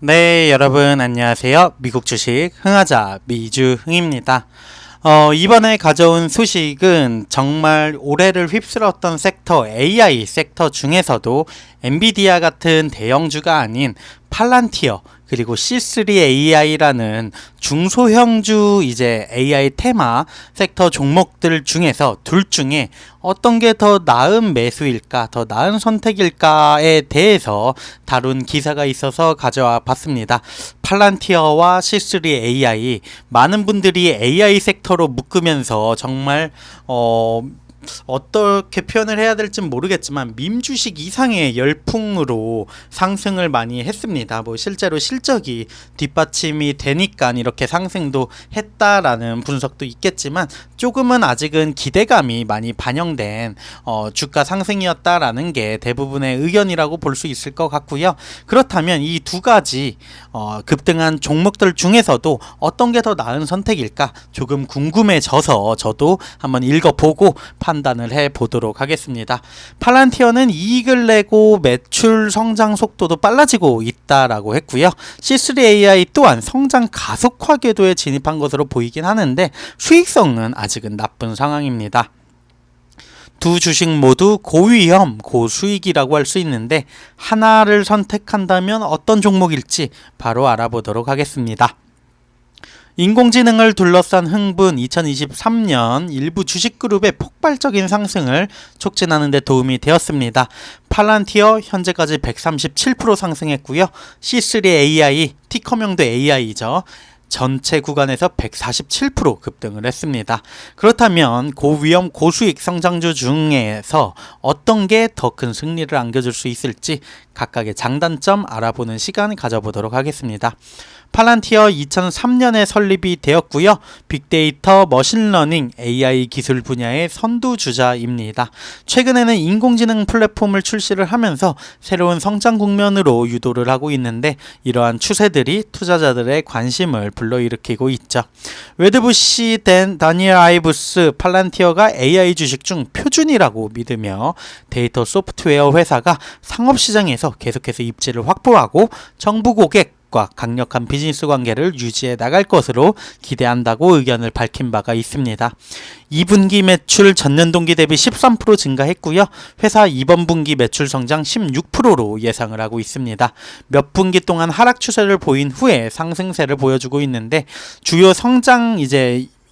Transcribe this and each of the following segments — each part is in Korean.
네, 여러분 안녕하세요. 미국 주식 흥하자 미주흥입니다. 이번에 가져온 소식은 정말 올해를 휩쓸었던 섹터 AI 섹터 중에서도 엔비디아 같은 대형주가 아닌 팔란티어 그리고 C3 AI라는 중소형주 이제 AI 테마 섹터 종목들 중에서 둘 중에 어떤 게 더 나은 매수일까, 더 나은 선택일까에 대해서 다룬 기사가 있어서 가져와 봤습니다. 팔란티어와 C3 AI, 많은 분들이 AI 섹터로 묶으면서 정말 어떻게 표현을 해야 될지는 모르겠지만 밈 주식 이상의 열풍으로 상승을 많이 했습니다. 뭐 실제로 실적이 뒷받침이 되니까 이렇게 상승도 했다라는 분석도 있겠지만 조금은 아직은 기대감이 많이 반영된 주가 상승이었다라는 게 대부분의 의견이라고 볼 수 있을 것 같고요. 그렇다면 이 두 가지 급등한 종목들 중에서도 어떤 게 더 나은 선택일까 조금 궁금해져서 저도 한번 읽어보고 판단을 해보도록 하겠습니다. 팔란티어는 이익을 내고 매출 성장 속도도 빨라지고 있다라고 했고요. C3 AI 또한 성장 가속화 궤도에 진입한 것으로 보이긴 하는데 수익성은 아직은 나쁜 상황입니다. 두 주식 모두 고위험, 고수익이라고 할 수 있는데 하나를 선택한다면 어떤 종목일지 바로 알아보도록 하겠습니다. 인공지능을 둘러싼 흥분 2023년 일부 주식그룹의 폭발적인 상승을 촉진하는 데 도움이 되었습니다. 팔란티어 현재까지 137% 상승했고요. C3 AI, 티커명도 AI죠. 전체 구간에서 147% 급등을 했습니다. 그렇다면 고위험 고수익 성장주 중에서 어떤 게 더 큰 승리를 안겨줄 수 있을지 각각의 장단점 알아보는 시간 가져보도록 하겠습니다. 팔란티어 2003년에 설립이 되었고요. 빅데이터, 머신러닝, AI 기술 분야의 선두주자입니다. 최근에는 인공지능 플랫폼을 출시를 하면서 새로운 성장 국면으로 유도를 하고 있는데 이러한 추세들이 투자자들의 관심을 불러일으키고 있죠. 웨드부시 다니엘 아이브스 팔란티어가 AI 주식 중 표준이라고 믿으며 데이터 소프트웨어 회사가 상업시장에서 계속해서 입지를 확보하고 정부 고객 강력한 비즈니스 관계를 유지해 나갈 것으로 기대한다고 의견을 밝힌 바가 있습니다. 2분기 매출 전년 동기 대비 13% 증가했고요. 회사 이번 분기 매출 성장 16%로 예상을 하고 있습니다. 몇 분기 동안 하락 추세를 보인 후에 상승세를 보여주고 있는데 주요 성장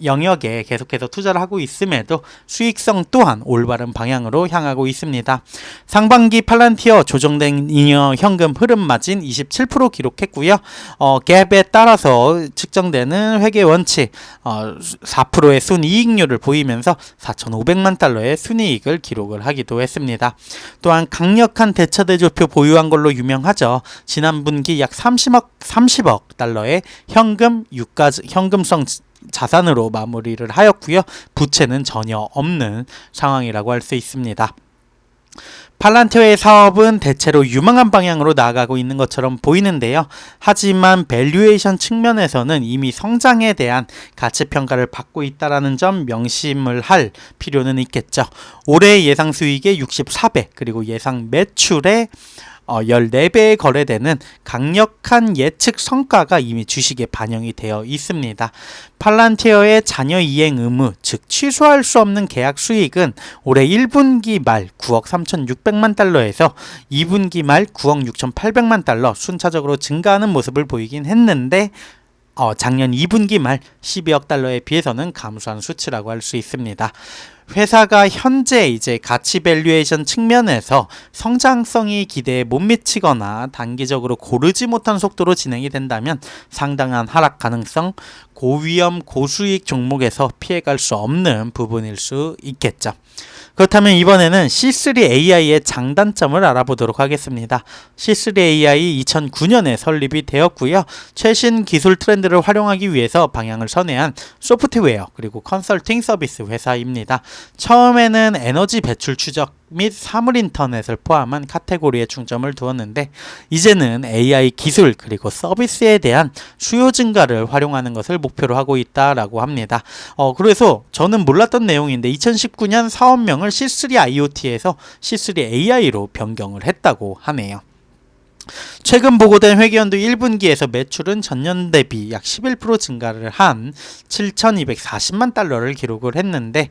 영역에 계속해서 투자를 하고 있음에도 수익성 또한 올바른 방향으로 향하고 있습니다. 상반기 팔란티어 조정된 잉여 현금 흐름 마진 27% 기록했고요. 갭에 따라서 측정되는 회계 원칙 4%의 순이익률을 보이면서 4,500만 달러의 순이익을 기록을 하기도 했습니다. 또한 강력한 대차대조표 보유한 걸로 유명하죠. 지난 분기 약 30억 달러의 현금성 자산으로 마무리를 하였고요. 부채는 전혀 없는 상황이라고 할 수 있습니다. 팔란티어의 사업은 대체로 유망한 방향으로 나아가고 있는 것처럼 보이는데요. 하지만 밸류에이션 측면에서는 이미 성장에 대한 가치평가를 받고 있다는 점 명심을 할 필요는 있겠죠. 올해 예상 수익의 64배 그리고 예상 매출의 14배에 거래되는 강력한 예측 성과가 이미 주식에 반영이 되어 있습니다. 팔란티어의 자녀 이행 의무, 즉 취소할 수 없는 계약 수익은 올해 1분기 말 9억 3,600만 달러에서 2분기 말 9억 6,800만 달러 순차적으로 증가하는 모습을 보이긴 했는데 작년 2분기 말 12억 달러에 비해서는 감소한 수치라고 할 수 있습니다. 회사가 현재 가치 밸류에이션 측면에서 성장성이 기대에 못 미치거나 단기적으로 고르지 못한 속도로 진행이 된다면 상당한 하락 가능성, 고위험 고수익 종목에서 피해갈 수 없는 부분일 수 있겠죠. 그렇다면 이번에는 C3 AI의 장단점을 알아보도록 하겠습니다. C3 AI 2009년에 설립이 되었고요. 최신 기술 트렌드를 활용하기 위해서 방향을 선회한 소프트웨어 그리고 컨설팅 서비스 회사입니다. 처음에는 에너지 배출 추적 및 사물 인터넷을 포함한 카테고리에 중점을 두었는데 이제는 AI 기술 그리고 서비스에 대한 수요 증가를 활용하는 것을 목표로 하고 있다라고 합니다. 그래서 저는 몰랐던 내용인데 2019년 사업명을 C3 IoT에서 C3 AI로 변경을 했다고 하네요. 최근 보고된 회계연도 1분기에서 매출은 전년 대비 약 11% 증가를 한 7,240만 달러를 기록을 했는데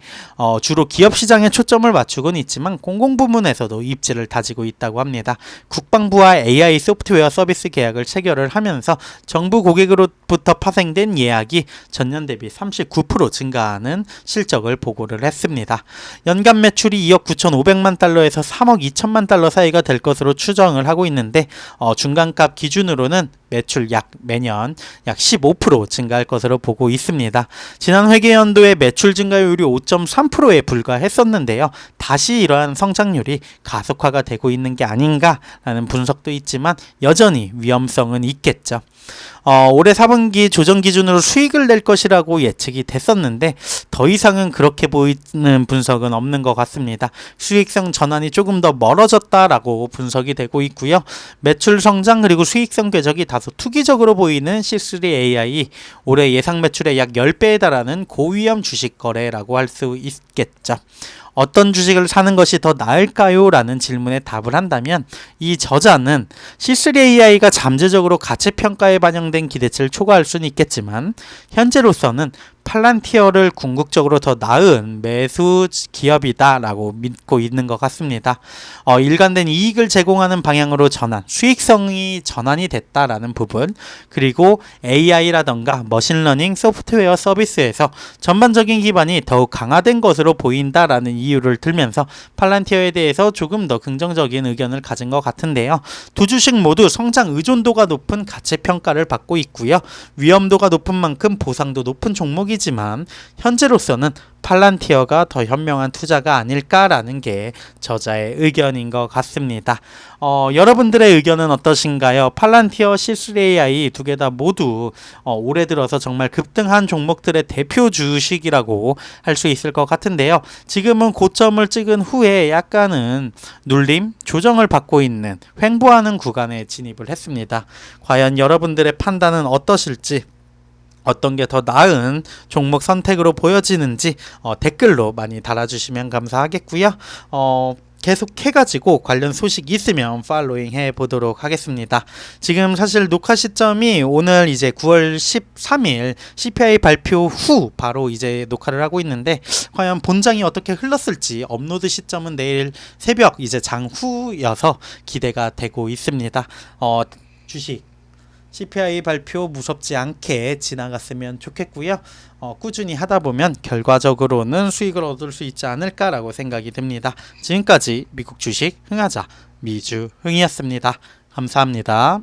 주로 기업 시장에 초점을 맞추곤 있지만 공공부문에서도 입지를 다지고 있다고 합니다. 국방부와 AI 소프트웨어 서비스 계약을 체결을 하면서 정부 고객으로부터 파생된 예약이 전년 대비 39% 증가하는 실적을 보고를 했습니다. 연간 매출이 2억 9,500만 달러에서 3억 2천만 달러 사이가 될 것으로 추정을 하고 있는데 중간값 기준으로는 매출 매년 약 15% 증가할 것으로 보고 있습니다. 지난 회계연도의 매출 증가율이 5.3%에 불과했었는데요. 다시 이러한 성장률이 가속화가 되고 있는 게 아닌가라는 분석도 있지만 여전히 위험성은 있겠죠. 올해 4분기 조정 기준으로 수익을 낼 것이라고 예측이 됐었는데 더 이상은 그렇게 보이는 분석은 없는 것 같습니다. 수익성 전환이 조금 더 멀어졌다라고 분석이 되고 있고요. 매출 성장 그리고 수익성 궤적이 다소 투기적으로 보이는 C3AI 올해 예상 매출의 약 10배에 달하는 고위험 주식 거래라고 할 수 있겠죠. 어떤 주식을 사는 것이 더 나을까요? 라는 질문에 답을 한다면 이 저자는 C3AI가 잠재적으로 가치평가에 반영된 기대치를 초과할 수는 있겠지만 현재로서는 팔란티어를 궁극적으로 더 나은 매수 기업이다라고 믿고 있는 것 같습니다. 일관된 이익을 제공하는 방향으로 수익성이 전환이 됐다라는 부분, 그리고 AI라던가 머신러닝 소프트웨어 서비스에서 전반적인 기반이 더욱 강화된 것으로 보인다라는 이유를 들면서 팔란티어에 대해서 조금 더 긍정적인 의견을 가진 것 같은데요. 두 주식 모두 성장 의존도가 높은 가치평가를 받고 있고요. 위험도가 높은 만큼 보상도 높은 종목이 지만 현재로서는 팔란티어가 더 현명한 투자가 아닐까라는 게 저자의 의견인 것 같습니다. 여러분들의 의견은 어떠신가요? 팔란티어, C3AI 두 개 다 모두 올해 들어서 정말 급등한 종목들의 대표 주식이라고 할 수 있을 것 같은데요. 지금은 고점을 찍은 후에 약간은 눌림, 조정을 받고 있는 횡보하는 구간에 진입을 했습니다. 과연 여러분들의 판단은 어떠실지, 어떤 게 더 나은 종목 선택으로 보여지는지 댓글로 많이 달아주시면 감사하겠고요. 계속 해가지고 관련 소식 있으면 팔로잉 해보도록 하겠습니다. 지금 사실 녹화 시점이 오늘 이제 9월 13일 CPI 발표 후 바로 이제 녹화를 하고 있는데 과연 본장이 어떻게 흘렀을지 업로드 시점은 내일 새벽 이제 장후여서 기대가 되고 있습니다. 주식 CPI 발표 무섭지 않게 지나갔으면 좋겠고요. 꾸준히 하다 보면 결과적으로는 수익을 얻을 수 있지 않을까라고 생각이 듭니다. 지금까지 미국 주식 흥하자 미주흥이었습니다. 감사합니다.